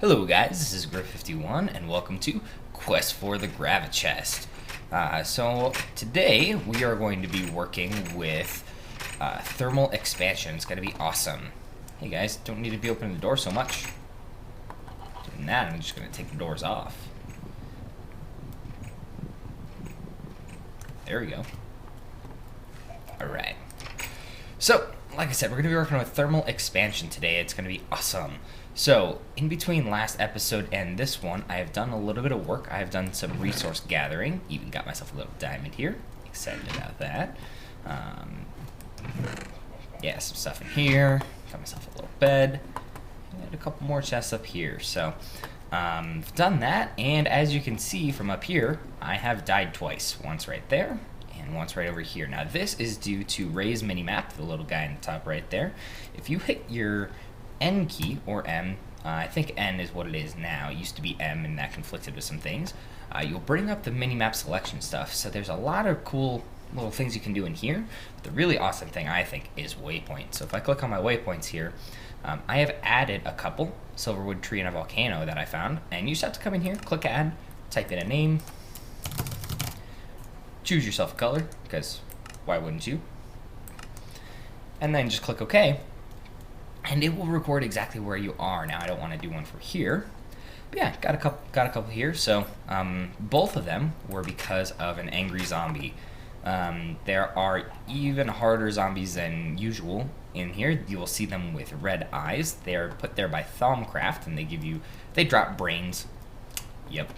Hello guys, this is Griff51 and welcome to Quest for the GraviChest. So today we are going to be working with thermal expansion. It's going to be awesome. Hey guys, don't need to be opening the door so much. Doing that, I'm just going to take the doors off. There we go. Alright. So, like I said, we're going to be working with thermal expansion today. It's going to be awesome. So, in between last episode and this one, I have done a little bit of work. I have done some resource gathering. Even got myself a little diamond here. Excited about that. Yeah, some stuff in here. Got myself a little bed. And a couple more chests up here. So, I've done that. And as you can see from up here, I have died twice. Once right there. And once right over here. Now, this is due to Ray's minimap, the little guy in the top right there. If you hit your N key, or M, I think N is what it is now. It used to be M, and that conflicted with some things. You'll bring up the minimap selection stuff. So there's a lot of cool little things you can do in here. But the really awesome thing, I think, is waypoints. So if I click on my waypoints here, I have added a couple, Silverwood Tree and a Volcano that I found. And you just have to come in here, click Add, type in a name, choose yourself a color, because why wouldn't you? And then just click OK. And it will record exactly where you are. Now, I don't want to do one for here. But yeah, got a couple here. So both of them were because of an angry zombie. There are even harder zombies than usual in here. You will see them with red eyes. They are put there by Thaumcraft, and they drop brains. Yep,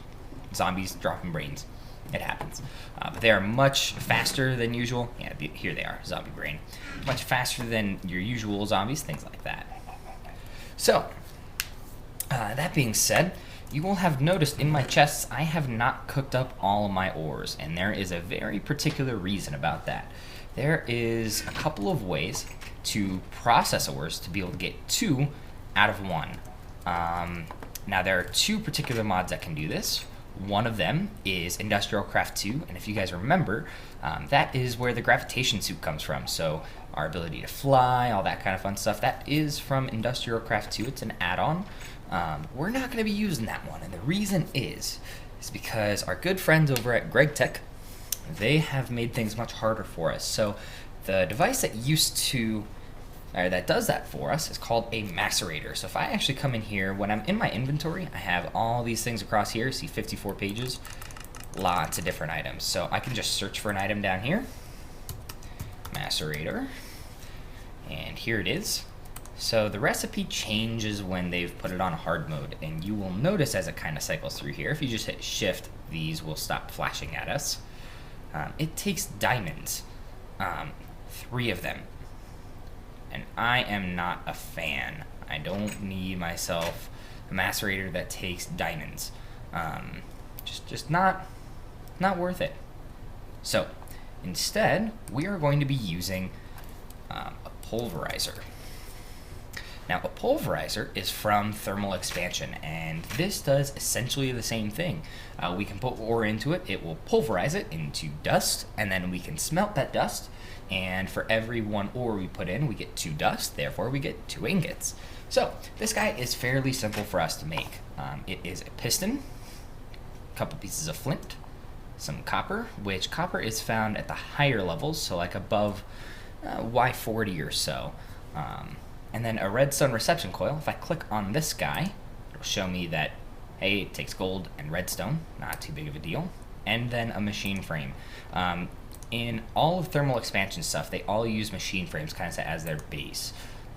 zombies dropping brains. It happens. But they are much faster than usual. Yeah, here they are, zombie brain. Much faster than your usual zombies, things like that. So, that being said, you will have noticed in my chests, I have not cooked up all of my ores, and there is a very particular reason about that. There is a couple of ways to process ores to be able to get 2 out of 1. Now, there are 2 particular mods that can do this. One of them is Industrial Craft 2, and if you guys remember, that is where the gravitation suit comes from. So our ability to fly, all that kind of fun stuff, that is from Industrial Craft 2. It's an add-on. We're not going to be using that one, and the reason is because our good friends over at GraviTech, they have made things much harder for us. So the device that does that for us is called a macerator. So if I actually come in here, when I'm in my inventory, I have all these things across here. See 54 pages, lots of different items. So I can just search for an item down here, macerator, and here it is. So the recipe changes when they've put it on hard mode, and you will notice as it kind of cycles through here, if you just hit shift, these will stop flashing at us. It takes diamonds, 3 of them. And I am not a fan. I don't need myself a macerator that takes diamonds. Just not worth it. So instead, we are going to be using a pulverizer. Now, a pulverizer is from thermal expansion, and this does essentially the same thing. We can put ore into it, it will pulverize it into dust, and then we can smelt that dust, and for every 1 ore we put in, we get 2 dust, therefore we get 2 ingots. So, this guy is fairly simple for us to make. It is a piston, a couple pieces of flint, some copper, which copper is found at the higher levels, so like above Y40 or so. And then a redstone reception coil. If I click on this guy, it'll show me that, hey, it takes gold and redstone, not too big of a deal. And then a machine frame. In all of thermal expansion stuff, they all use machine frames kind of as their base.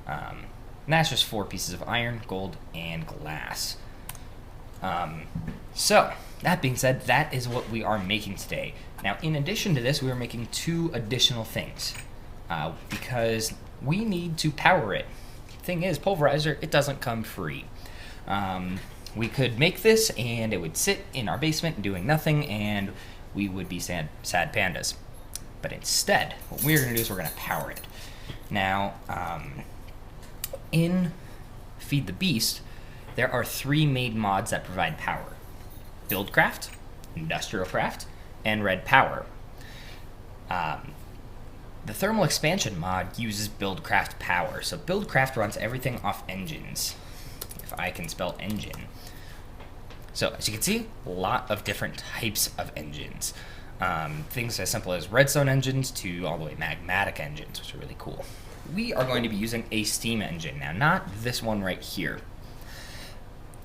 And that's just 4 pieces of iron, gold, and glass. So, that being said, that is what we are making today. Now, in addition to this, we are making 2 additional things. Because we need to power it. Thing is, pulverizer, it doesn't come free. We could make this and it would sit in our basement doing nothing, and we would be sad pandas. But instead, what we're going to do is we're going to power it. Now, in Feed the Beast, there are 3 made mods that provide power: Buildcraft, Industrial Craft, and Red Power. The thermal expansion mod uses Buildcraft power. So Buildcraft runs everything off engines. if I can spell engine. So as you can see, a lot of different types of engines. Things as simple as redstone engines to all the way magmatic engines, which are really cool. We are going to be using a steam engine. Now, not this one right here.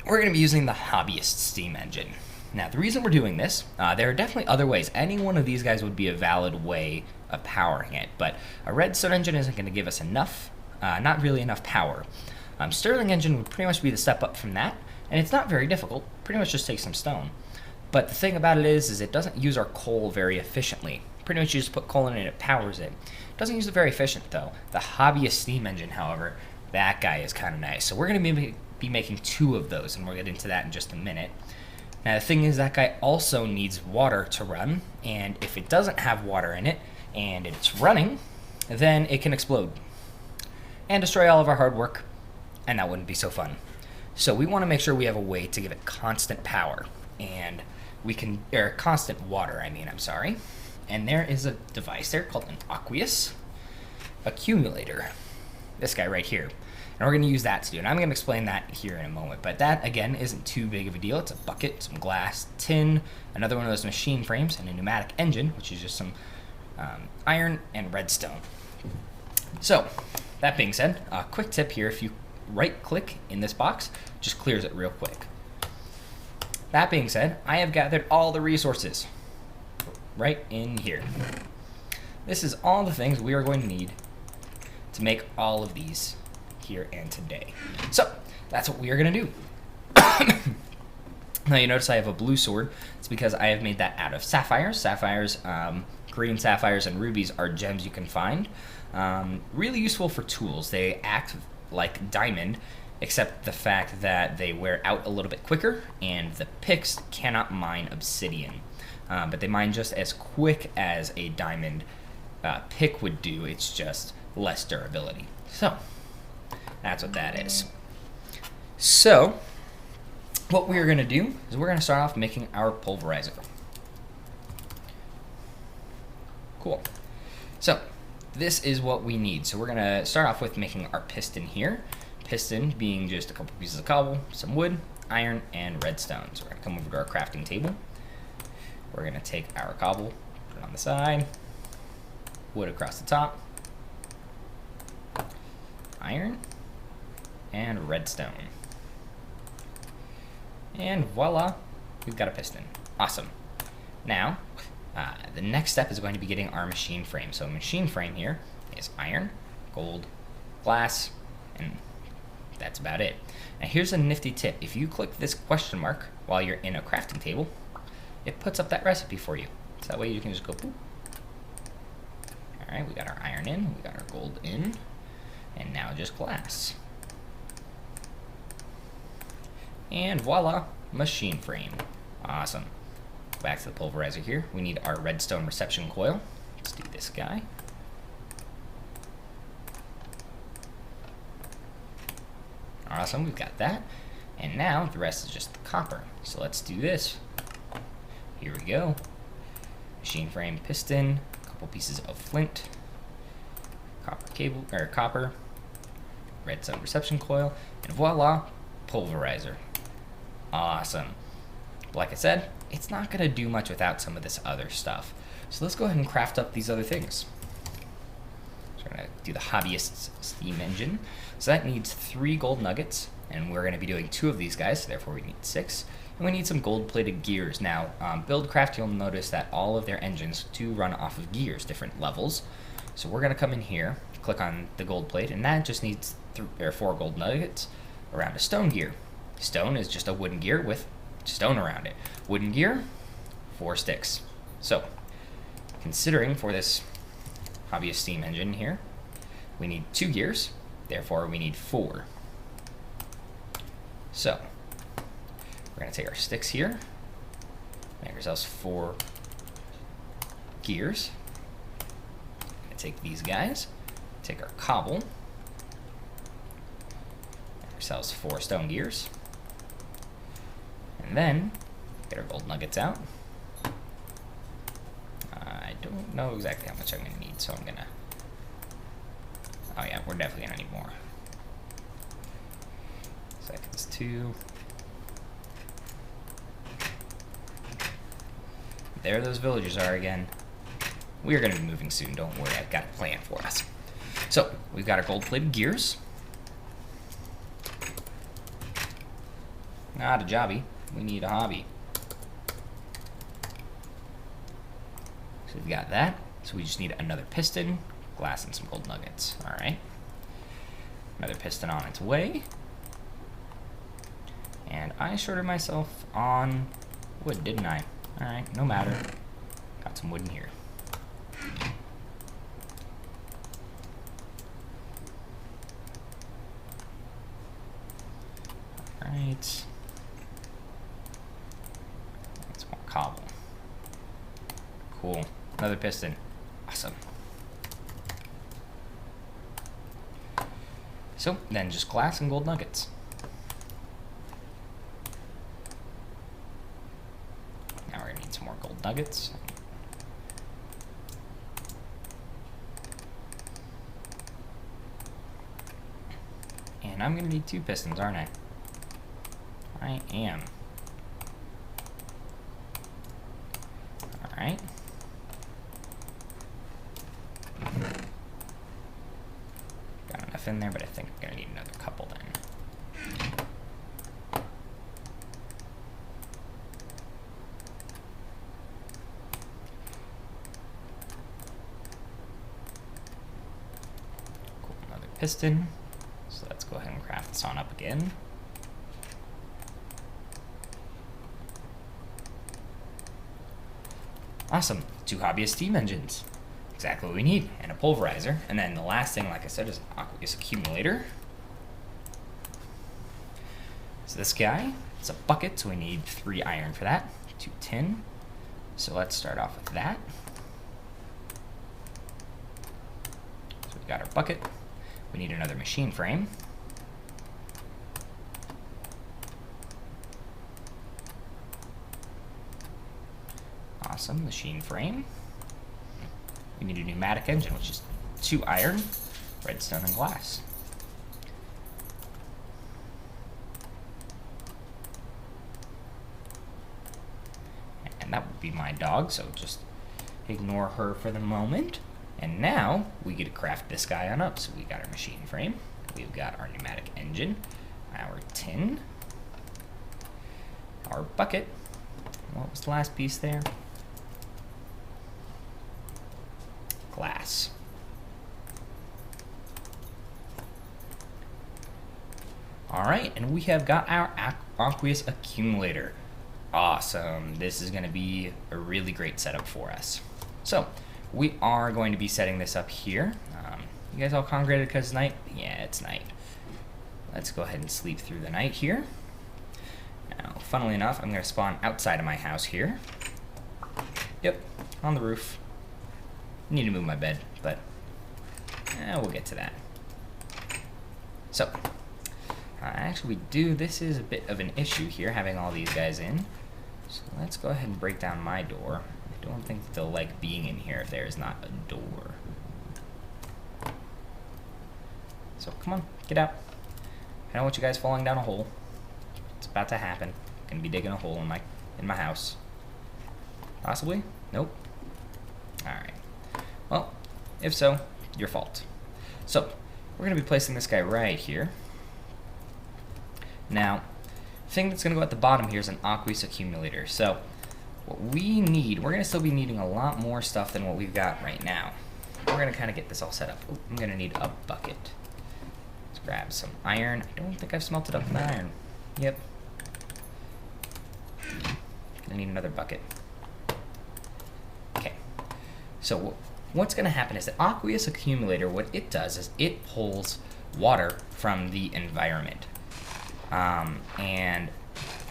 We're going to be using the Hobbyist steam engine. Now, the reason we're doing this, there are definitely other ways. Any one of these guys would be a valid way of powering it, but a redstone engine isn't going to give us enough, not really enough power. Stirling engine would pretty much be the step up from that, and it's not very difficult. Pretty much just take some stone. But the thing about it is it doesn't use our coal very efficiently. Pretty much you just put coal in and it powers it. It doesn't use it very efficient though. The Hobbyist steam engine, however, that guy is kind of nice. So we're going to be making 2 of those, and we'll get into that in just a minute. Now the thing is that guy also needs water to run, and if it doesn't have water in it and it's running, then it can explode and destroy all of our hard work, and that wouldn't be so fun. So we want to make sure we have a way to give it constant power, and we can, or constant water, I'm sorry. And there is a device there called an Aqueous Accumulator. This guy right here. And we're going to use that to do it. And I'm going to explain that here in a moment. But that, again, isn't too big of a deal. It's a bucket, some glass, tin, another one of those machine frames, and a pneumatic engine, which is just some iron and redstone. So, that being said, a quick tip here. If you right-click in this box, it just clears it real quick. That being said, I have gathered all the resources right in here. This is all the things we are going to need to make all of these here and today. So that's what we are going to do. Now you notice I have a blue sword. It's because I have made that out of sapphires. Sapphires, green sapphires, and rubies are gems you can find. Really useful for tools. They act like diamond, except the fact that they wear out a little bit quicker, and the picks cannot mine obsidian. But they mine just as quick as a diamond pick would do. It's just less durability. So that's what that is. So what we're going to do is we're going to start off making our pulverizer. Cool. So this is what we need. So we're going to start off with making our piston here. Piston being just a couple pieces of cobble, some wood, iron, and redstone. So we're going to come over to our crafting table. We're going to take our cobble, put it on the side, wood across the top, iron, and redstone. And voila, we've got a piston. Awesome. Now, the next step is going to be getting our machine frame. So a machine frame here is iron, gold, glass, and that's about it. Now here's a nifty tip. If you click this question mark while you're in a crafting table, it puts up that recipe for you. So that way you can just go boop. Alright, we got our iron in, we got our gold in, and now just glass. And voila, machine frame. Awesome. Back to the pulverizer here. We need our redstone reception coil. Let's do this guy. Awesome, we've got that. And now the rest is just the copper. So let's do this. Here we go. Machine frame piston, a couple pieces of flint, copper cable, or copper, redstone reception coil, and voila, pulverizer. Awesome. Like I said, it's not going to do much without some of this other stuff. So let's go ahead and craft up these other things. So we're going to do the Hobbyist steam engine. So that needs 3 gold nuggets, and we're going to be doing 2 of these guys, so therefore we need 6. And we need some gold-plated gears. Now, Buildcraft, you'll notice that all of their engines do run off of gears, different levels. So we're going to come in here, click on the gold plate, and that just needs 4 gold nuggets around a stone gear. Stone is just a wooden gear with stone around it. Wooden gear, 4 sticks. So, considering for this Hobbyist steam engine here, we need 2 gears, therefore we need 4. So, we're going to take our sticks here, make ourselves 4 gears. We're going to take these guys, take our cobble, make ourselves 4 stone gears, and then get our gold nuggets out. I don't know exactly how much I'm going to need, so I'm going to... Oh yeah, we're definitely going to need more. Seconds 2. There those villagers are again. We are going to be moving soon, don't worry, I've got a plan for us. So, we've got our gold-plated gears. Not a jobby, we need a hobby. So we've got that, so we just need another piston, glass, and some gold nuggets. Alright. Another piston on its way. And I shorted myself on wood, didn't I? Alright, no matter. Got some wood in here. Alright. Let's want cobble. Cool. Another piston. Awesome. So, then just glass and gold nuggets. Now we're going to need some more gold nuggets. And I'm going to need 2 pistons, aren't I? I am. Alright. Got enough in there, but I think I'm going to need another couple then. Cool, another piston. So let's go ahead and craft this on up again. Awesome, 2 Hobbyist steam engines. Exactly what we need, and a pulverizer. And then the last thing, like I said, is an Aqueous Accumulator. So this guy, it's a bucket, so we need 3 iron for that, 2 tin. So let's start off with that. So we've got our bucket. We need another machine frame. Awesome, machine frame. We need a pneumatic engine, which is 2 iron, redstone, and glass. And that would be my dog, so just ignore her for the moment. And now we get to craft this guy on up. So we got our machine frame, we've got our pneumatic engine, our tin, our bucket. What was the last piece there? Glass. Alright, and we have got our Aqueous Accumulator. Awesome. This is going to be a really great setup for us. So, we are going to be setting this up here. You guys all congregated because it's night? Yeah, it's night. Let's go ahead and sleep through the night here. Now, funnily enough, I'm going to spawn outside of my house here. Yep, on the roof. Need to move my bed, but we'll get to that. So, actually this is a bit of an issue here, having all these guys in. So let's go ahead and break down my door. I don't think they'll like being in here if there is not a door. So come on, get out. I don't want you guys falling down a hole. It's about to happen. I'm gonna be digging a hole in my house. Possibly? Nope. Alright. Well, if so, your fault. So, we're going to be placing this guy right here. Now, the thing that's going to go at the bottom here is an Aqueous Accumulator. So, what we need, we're going to still be needing a lot more stuff than what we've got right now. We're going to kind of get this all set up. Ooh, I'm going to need a bucket. Let's grab some iron. I don't think I've smelted up the iron. Yep. Going to need another bucket. Okay. So, what's going to happen is the Aqueous Accumulator, what it does is it pulls water from the environment. And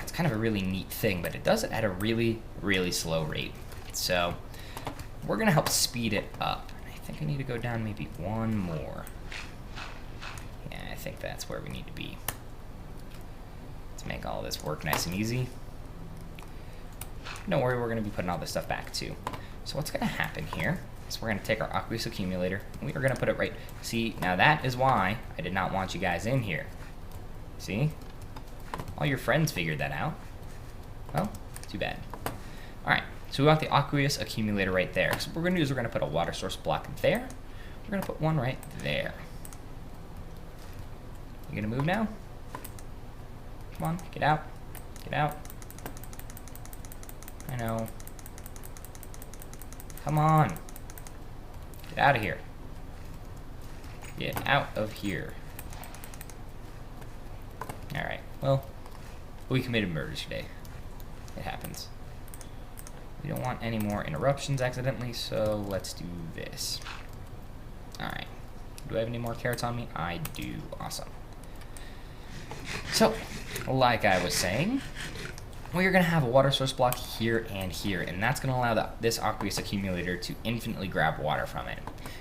it's kind of a really neat thing, but it does it at a really, really slow rate. So we're going to help speed it up. I think I need to go down maybe 1 more. Yeah, I think that's where we need to be. Let's make all this work nice and easy. Don't worry, we're going to be putting all this stuff back too. So what's going to happen here? So we're going to take our Aqueous Accumulator, and we are going to put it right. See, now that is why I did not want you guys in here. See? all your friends figured that out. Well, too bad. Alright, so we want the Aqueous Accumulator right there. So what we're going to do is we're going to put a water source block there. We're going to put one right there. You going to move now? Come on, get out. Get out. I know. Come on. Get out of here. Get out of here. Alright, well, we committed murder today. It happens. We don't want any more interruptions accidentally, so let's do this. Alright. Do I have any more carrots on me? I do. Awesome. So, like I was saying, we're going to have a water source block here, and that's going to allow this Aqueous Accumulator to infinitely grab water from it.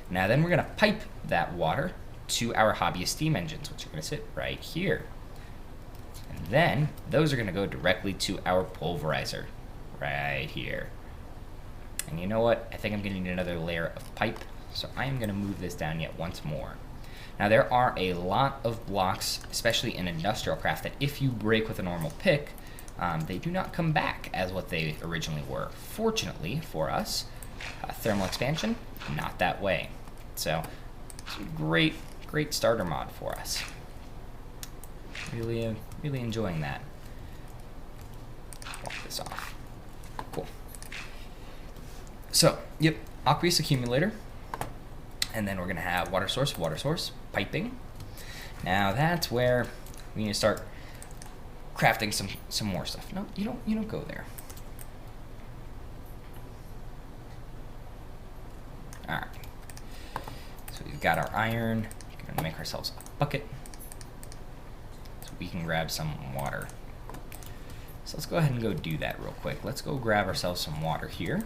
Now then we're going to pipe that water to our Hobbyist steam engines, which are going to sit right here. And then those are going to go directly to our Pulverizer right here. And you know what? I think I'm going to need another layer of pipe, so I am going to move this down yet once more. Now there are a lot of blocks, especially in industrial craft, that if you break with a normal pick, they do not come back as what they originally were. Fortunately for us, thermal expansion, not that way. So it's a great starter mod for us. Really enjoying that. Walk this off. Cool. So, yep, Aqueous Accumulator. And then we're going to have water source, piping. Now that's where we need to start crafting some more stuff. No, you don't go there. Alright. So we've got our iron. We're going to make ourselves a bucket so we can grab some water. So let's go ahead and go do that real quick. Let's go grab ourselves some water here.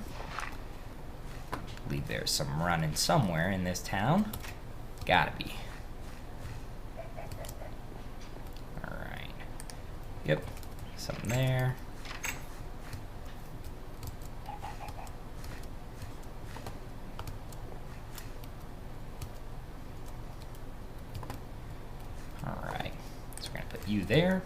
I believe there's some running somewhere in this town. Gotta be. Alright. Yep. Something there. Alright. So we're gonna put you there.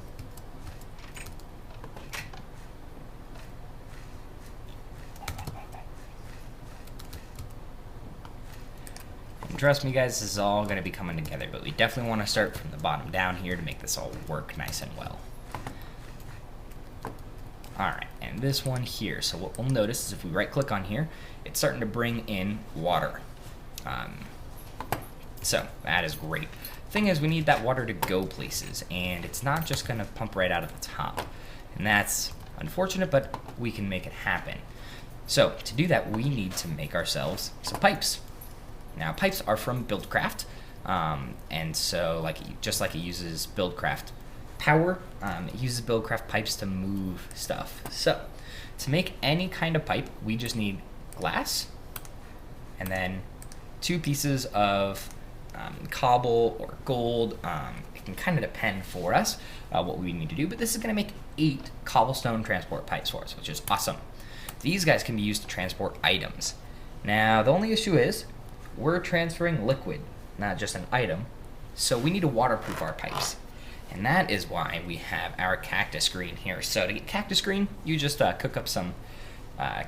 Trust me guys, this is all going to be coming together, but we definitely want to start from the bottom down here to make this all work nice and well. Alright, and this one here, so what we'll notice is if we right click on here, it's starting to bring in water. So that is great. Thing is, we need that water to go places, and it's not just going to pump right out of the top. And that's unfortunate, but we can make it happen. So to do that, we need to make ourselves some pipes. Now, pipes are from Buildcraft, and so just like it uses Buildcraft power, it uses Buildcraft pipes to move stuff. So, to make any kind of pipe, we just need glass, and then 2 pieces of cobble or gold. It can kind of depend for us what we need to do, but this is going to make 8 CobbleStone transport pipes for us, which is awesome. These guys can be used to transport items. Now, the only issue is, we're transferring liquid, not just an item, so we need to waterproof our pipes. And that is why we have our cactus green here. So to get cactus green, you just cook up some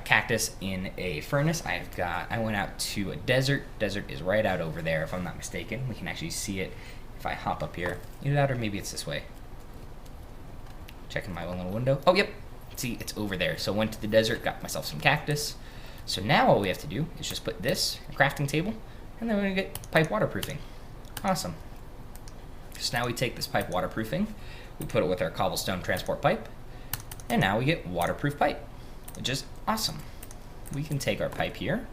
cactus in a furnace. I went out to a desert. Desert is right out over there, if I'm not mistaken. We can actually see it if I hop up here. Either that or maybe it's this way. Checking my little window. Oh, yep. See, it's over there. So went to the desert, got myself some cactus. So now all we have to do is just put this in a crafting table, and then we're going to get pipe waterproofing. Awesome. So now we take this pipe waterproofing, we put it with our CobbleStone transport pipe, and now we get waterproof pipe, which is awesome. We can take our pipe here,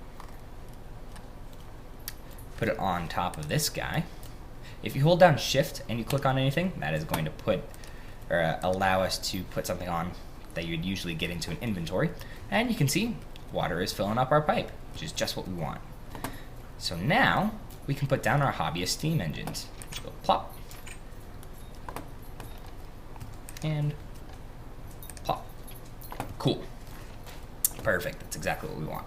put it on top of this guy. If you hold down Shift and you click on anything, that is going to put or allow us to put something on that you'd usually get into an inventory, and you can see water is filling up our pipe, which is just what we want. So now we can put down our Hobbyist steam engines. Just go plop and plop. Cool. Perfect. That's exactly what we want.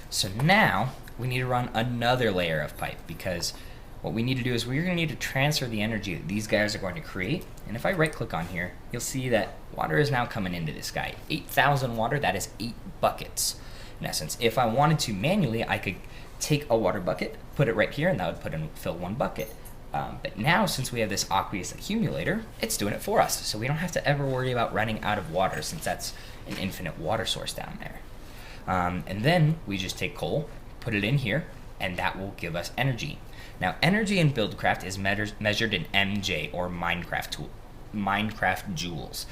So now we need to run another layer of pipe because what we need to do is we're going to need to transfer the energy that these guys are going to create. And if I right click on here, you'll see that water is now coming into this guy. 8,000 water, that is 8 buckets. In essence, if I wanted to manually, I could take a water bucket, put it right here, and that would fill 1 bucket. But now, since we have this Aqueous Accumulator, it's doing it for us. So we don't have to ever worry about running out of water, since that's an infinite water source down there. And then we just take coal, put it in here, and that will give us energy. Now, energy in Buildcraft is measured in MJ, or Minecraft joules.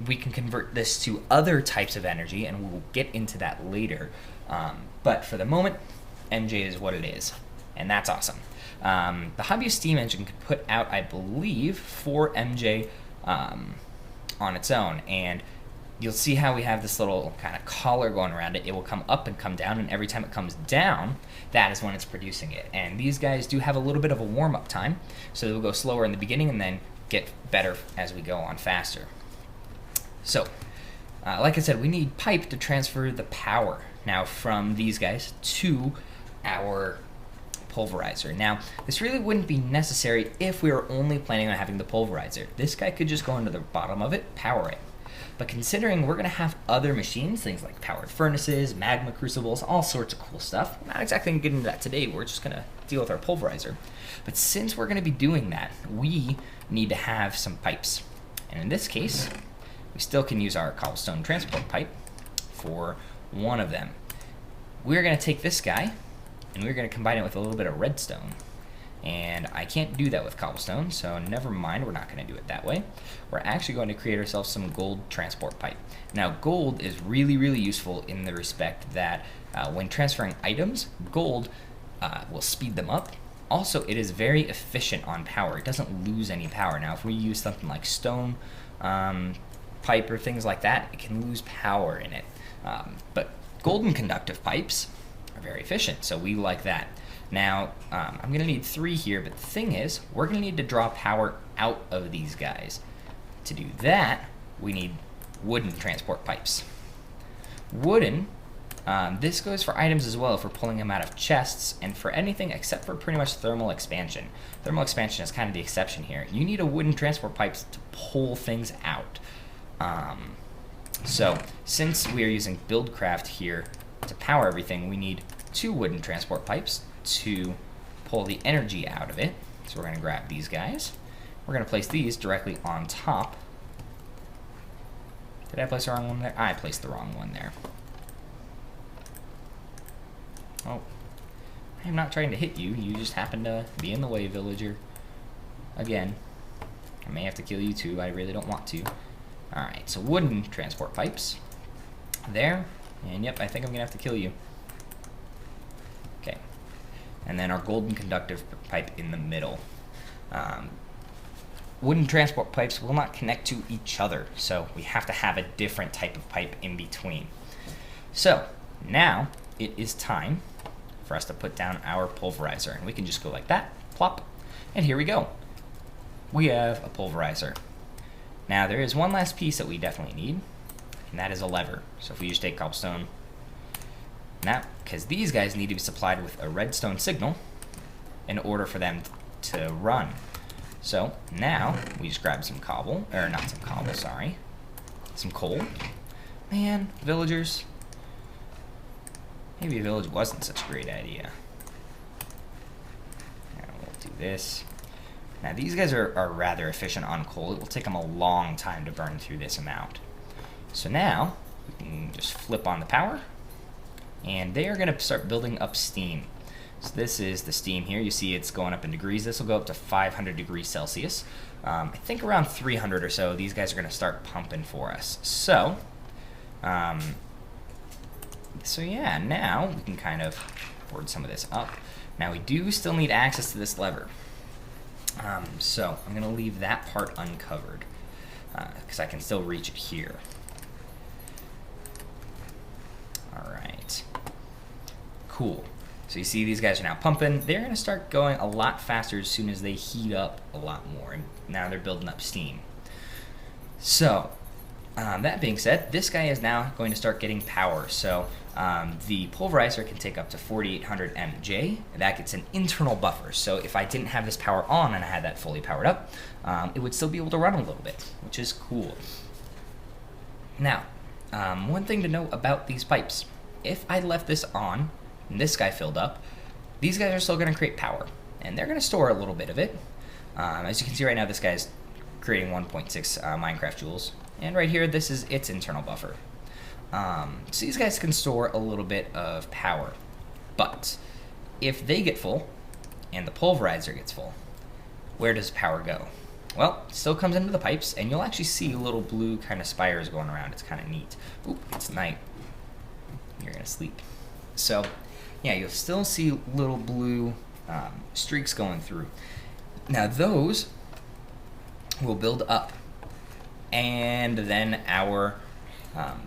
We can convert this to other types of energy, and we'll get into that later. But for the moment, MJ is what it is, and that's awesome. The Hobbyist steam engine can put out, I believe, 4 MJ on its own, and you'll see how we have this little kind of collar going around it. It will come up and come down, and every time it comes down, that is when it's producing it. And these guys do have a little bit of a warm-up time, so they'll go slower in the beginning and then get better as we go on faster. So, like I said, we need pipe to transfer the power now from these guys to our Pulverizer. Now, this really wouldn't be necessary if we were only planning on having the Pulverizer. This guy could just go into the bottom of it, power it. But considering we're going to have other machines, things like powered furnaces, magma crucibles, all sorts of cool stuff, we're not exactly going to get into that today, we're just going to deal with our Pulverizer. But since we're going to be doing that, we need to have some pipes. And in this case, we still can use our CobbleStone transport pipe for one of them. We're going to take this guy, and we're going to combine it with a little bit of redstone. And I can't do that with CobbleStone, so never mind, we're not going to do it that way. We're actually going to create ourselves some gold transport pipe. Now, gold is really, really useful in the respect that when transferring items, gold will speed them up. Also, it is very efficient on power. It doesn't lose any power. Now, if we use something like stone pipe or things like that, it can lose power in it. But golden conductive pipes are very efficient, so we like that. Now, I'm going to need 3 here, but the thing is, we're going to need to draw power out of these guys. To do that, we need wooden transport pipes. Wooden, this goes for items as well if we're pulling them out of chests, and for anything except for pretty much thermal expansion. Thermal expansion is kind of the exception here. You need a wooden transport pipes to pull things out. So, since we are using Buildcraft here to power everything, we need 2 wooden transport pipes to pull the energy out of it. So we're going to grab these guys. We're going to place these directly on top. Did I place the wrong one there? I placed the wrong one there. Oh, I am not trying to hit you. You just happen to be in the way, villager. Again, I may have to kill you too. I really don't want to. Alright, so wooden transport pipes. There. And yep, I think I'm going to have to kill you. Okay. And then our golden conductive pipe in the middle. Wooden transport pipes will not connect to each other, so we have to have a different type of pipe in between. So, now it is time for us to put down our Pulverizer. And we can just go like that, plop, and here we go. We have a Pulverizer. Now, there is one last piece that we definitely need, and that is a lever. So if we just take CobbleStone, now, because these guys need to be supplied with a redstone signal in order for them to run. So now we just grab some cobble, or not some cobble, sorry, some coal. Man, villagers, maybe a village wasn't such a great idea. Now we'll do this. Now these guys are rather efficient on coal. It will take them a long time to burn through this amount. So now we can just flip on the power, and they are going to start building up steam. So this is the steam here. You see it's going up in degrees. This will go up to 500 degrees Celsius. I think around 300 or so, these guys are going to start pumping for us. So, yeah, now we can kind of board some of this up. Now we do still need access to this lever. So I'm going to leave that part uncovered because I can still reach it here. All right. Cool. So you see these guys are now pumping. They're going to start going a lot faster as soon as they heat up a lot more. And now they're building up steam. So That being said, this guy is now going to start getting power. So the Pulverizer can take up to 4800 MJ. And that gets an internal buffer. So if I didn't have this power on and I had that fully powered up, it would still be able to run a little bit, which is cool. Now, one thing to know about these pipes. If I left this on and this guy filled up, these guys are still going to create power. And they're going to store a little bit of it. As you can see right now, this guy's creating 1.6 Minecraft joules. And right here, this is its internal buffer. So these guys can store a little bit of power. But if they get full and the Pulverizer gets full, where does power go? Well, it still comes into the pipes, and you'll actually see little blue kind of spires going around. It's kind of neat. Oop, it's night. You're going to sleep. So, yeah, you'll still see little blue streaks going through. Now, those will build up, and then our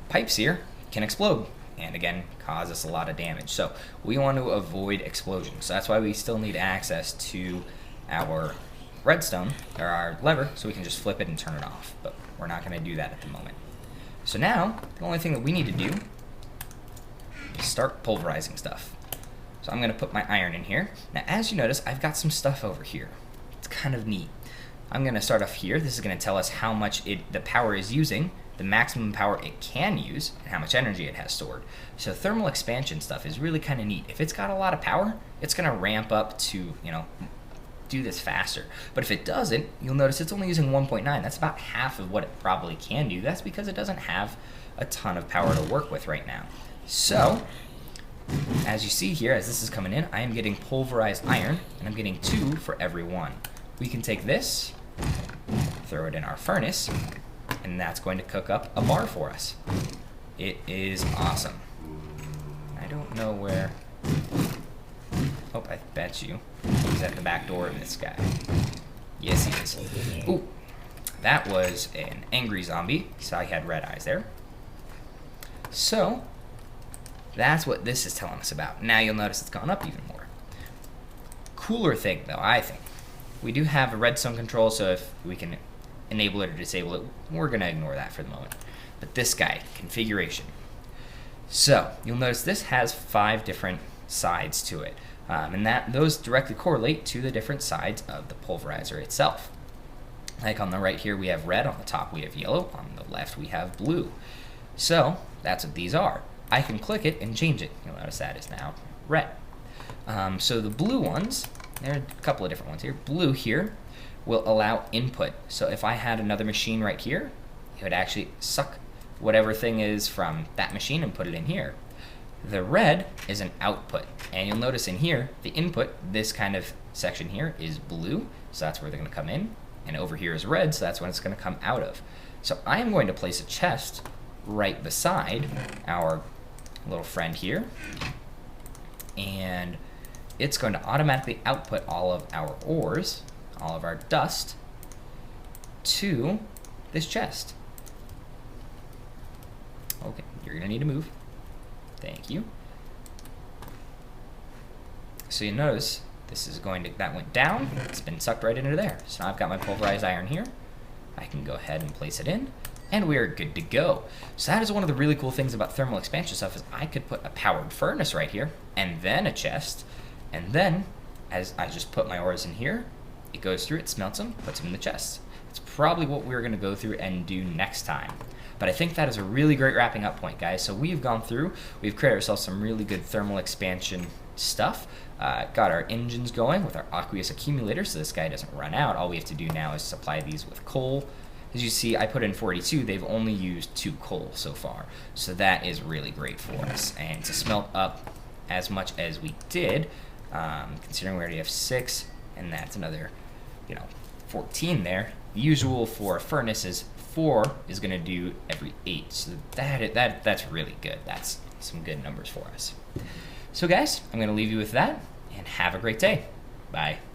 pipes here can explode, and again, cause us a lot of damage. So we want to avoid explosion. So that's why we still need access to our redstone, or our lever, so we can just flip it and turn it off. But we're not going to do that at the moment. So now, the only thing that we need to do is start pulverizing stuff. So I'm going to put my iron in here. Now, as you notice, I've got some stuff over here. It's kind of neat. I'm going to start off here. This is going to tell us how much the power is using, the maximum power it can use, and how much energy it has stored. So thermal expansion stuff is really kind of neat. If it's got a lot of power, it's going to ramp up to, do this faster. But if it doesn't, you'll notice it's only using 1.9. That's about half of what it probably can do. That's because it doesn't have a ton of power to work with right now. So, as you see here, as this is coming in, I am getting pulverized iron, and I'm getting 2 for every 1. We can take this, throw it in our furnace, and that's going to cook up a bar for us. It is awesome. I don't know where... Oh, I bet you he's at the back door of this guy. Yes, he is. Ooh, that was an angry zombie, so I had red eyes there. So, that's what this is telling us about. Now you'll notice it's gone up even more. Cooler thing, though, I think. We do have a redstone control, so if we can enable it or disable it, we're going to ignore that for the moment. But this guy, configuration. So, you'll notice this has 5 different sides to it. And those directly correlate to the different sides of the pulverizer itself. Like on the right here, we have red. On the top, we have yellow. On the left, we have blue. So, that's what these are. I can click it and change it. You'll notice that is now red. So the blue ones, there are a couple of different ones here. Blue here will allow input. So if I had another machine right here, it would actually suck whatever thing is from that machine and put it in here. The red is an output. And you'll notice in here, the input, this kind of section here, is blue. So that's where they're going to come in. And over here is red, so that's when it's going to come out of. So I am going to place a chest right beside our little friend here. And it's going to automatically output all of our ores, all of our dust, to this chest. Okay, you're going to need to move. Thank you. So you notice this is going to, that went down, it's been sucked right into there. So now I've got my pulverized iron here. I can go ahead and place it in, and we are good to go. So that is one of the really cool things about thermal expansion stuff, is I could put a powered furnace right here, and then a chest, and then as I just put my ores in here, it goes through, it smelts them, puts them in the chest. It's probably what we're going to go through and do next time. But I think that is a really great wrapping up point, guys. So we've gone through, we've created ourselves some really good thermal expansion stuff. Got our engines going with our Aqueous Accumulator, so this guy doesn't run out. All we have to do now is supply these with coal. As you see, I put in 42. They've only used 2 coal so far. So that is really great for us. And to smelt up as much as we did, considering we already have 6, and that's another, 14 there. The usual for a furnace is 4 is going to do every 8. So that's really good. That's some good numbers for us. So guys, I'm going to leave you with that, and have a great day. Bye.